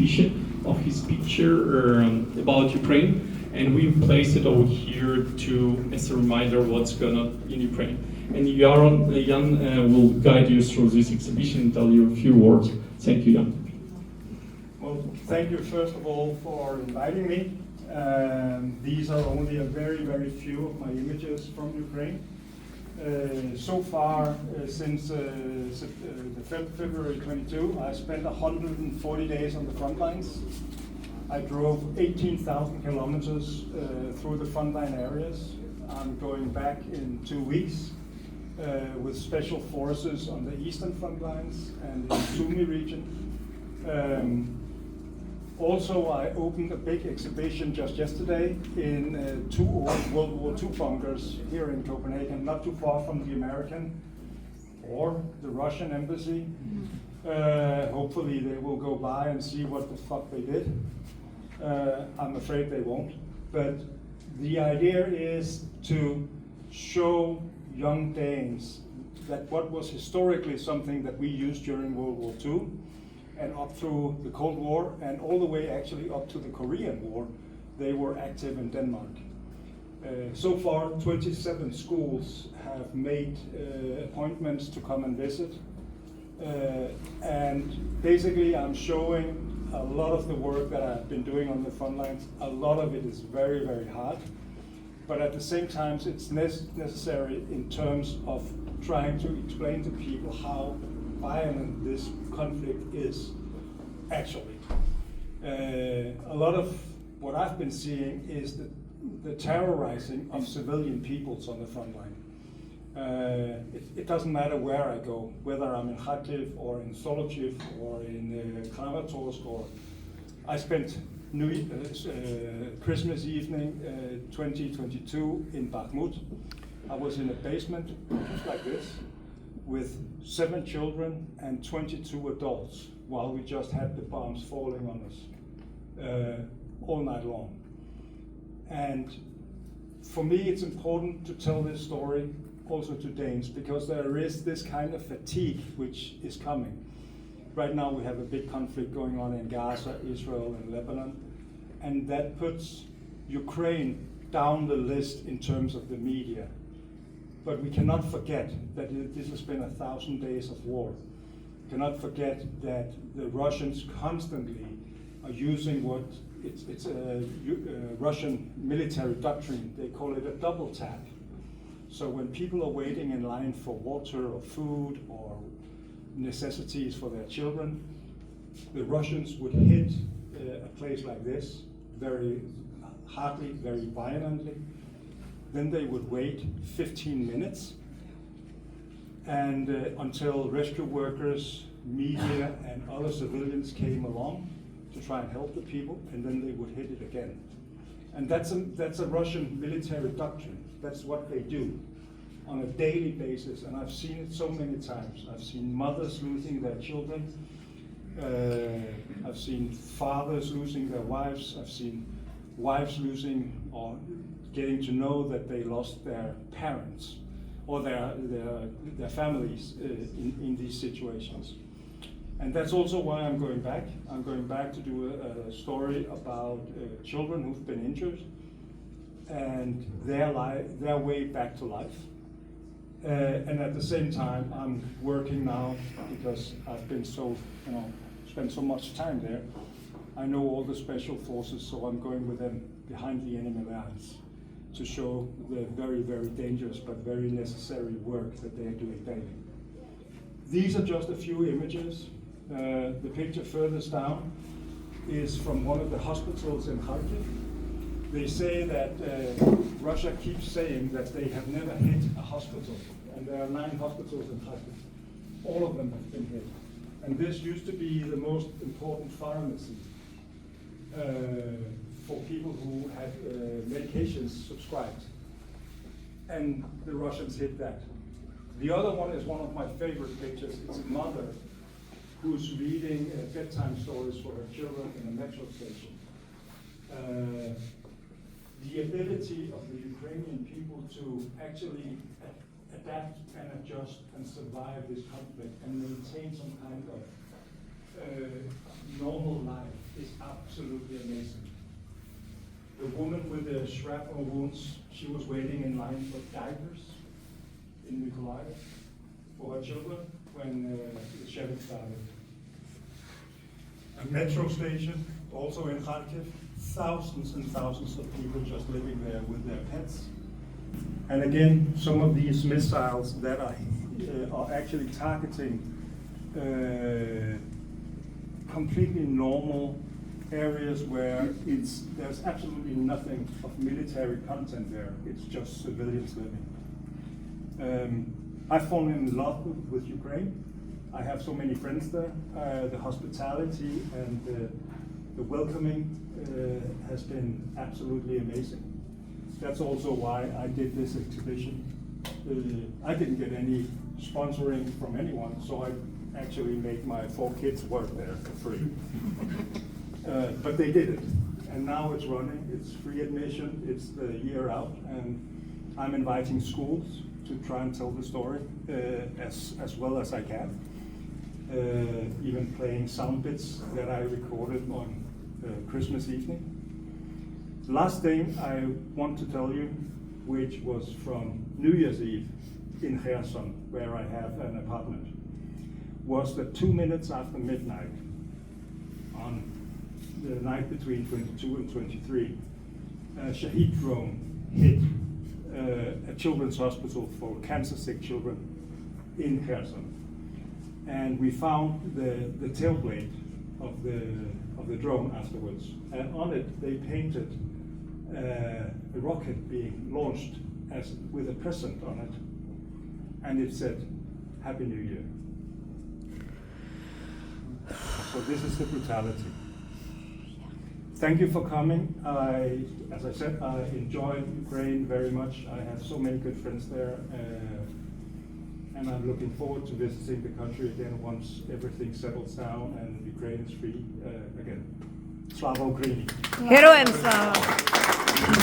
exhibition of his picture about Ukraine, and we placed it over here to as a reminder what's going on in Ukraine. And Jan will guide you through this exhibition and tell you a few words. Thank you, Jan. Well, thank you first of all for inviting me. These are only a very, very few of my images from Ukraine. So far, since February 22, I spent 140 days on the front lines. I drove 18,000 kilometers through the frontline areas. I'm going back in 2 weeks with special forces on the eastern front lines and in the Sumy region. Also, I opened a big exhibition just yesterday in 2 old World War II bunkers here in Copenhagen, not too far from the American or the Russian embassy. Hopefully they will go by and see what the fuck they did. I'm afraid they won't. But the idea is to show young Danes that what was historically something that we used during World War II and up through the Cold War and all the way actually up to the Korean War, they were active in Denmark. So far, 27 schools have made appointments to come and visit. And basically I'm showing a lot of the work that I've been doing on the front lines. A lot of it is very, very hard. But at the same time, it's necessary in terms of trying to explain to people how violent this conflict is actually. A lot of what I've been seeing is the terrorizing of civilian peoples on the front line. It doesn't matter where I go, whether I'm in Kharkiv or in Solochiv or in Kramatorsk, or I spent Christmas evening 2022 in Bakhmut. I was in a basement just like this with 7 children and 22 adults while we just had the bombs falling on us all night long. And for me it's important to tell this story also to Danes, because there is this kind of fatigue which is coming. Right now we have a big conflict going on in Gaza, Israel and Lebanon, and that puts Ukraine down the list in terms of the media. But we cannot forget that this has been 1,000 days of war. We cannot forget that the Russians constantly are using what it's a Russian military doctrine. They call it a double tap. So when people are waiting in line for water or food or necessities for their children, the Russians would hit a place like this very hardly, very violently. Then they would wait 15 minutes and until rescue workers, media and other civilians came along to try and help the people, and then they would hit it again. And that's a Russian military doctrine. That's what they do on a daily basis, and I've seen it so many times. I've seen mothers losing their children. I've seen fathers losing their wives. I've seen wives losing or getting to know that they lost their parents or their families in these situations. And that's also why I'm going back. I'm going back to do a story about children who've been injured and their way back to life. And at the same time, I'm working now because I've been spent so much time there. I know all the special forces, so I'm going with them behind the enemy lines to show the very, very dangerous but very necessary work that they are doing daily. These are just a few images. The picture furthest down is from one of the hospitals in Kharkiv. They say that Russia keeps saying that they have never hit a hospital, and there are 9 hospitals in Kharkiv. All of them have been hit. And this used to be the most important pharmacy for people who had medications subscribed. And the Russians hit that. The other one is one of my favorite pictures. It's a mother who's reading bedtime stories for her children in a metro station. The ability of the Ukrainian people to actually adapt and adjust and survive this conflict and maintain some kind of normal life is absolutely amazing. The woman with the shrapnel wounds, she was waiting in line for diapers in Mykolaiv for her children when the shelling started. A metro station, also in Kharkiv, thousands and thousands of people just living there with their pets. And again, some of these missiles that are actually targeting completely normal areas where there's absolutely nothing of military content there. It's just civilians living. I've fallen in love with Ukraine. I have so many friends there. The hospitality and the welcoming has been absolutely amazing. That's also why I did this exhibition. I didn't get any sponsoring from anyone, so I actually made my 4 kids work there for free. But they did it, and now it's running. It's free admission. It's the year out, and I'm inviting schools to try and tell the story as well as I can. Even playing sound bits that I recorded on Christmas evening. The last thing I want to tell you, which was from New Year's Eve in Kherson, where I have an apartment, was that 2 minutes after midnight, on the night between 22 and 23, a Shahid drone hit a children's hospital for cancer-sick children in Kherson. And we found the tail blade of the drone afterwards. And on it, they painted a rocket being launched with a present on it. And it said, Happy New Year. So this is the brutality. Thank you for coming. As I said, I enjoy Ukraine very much. I have so many good friends there. And I'm looking forward to visiting the country again once everything settles down and Ukraine is free again. Slava Ukraini! Героям слава!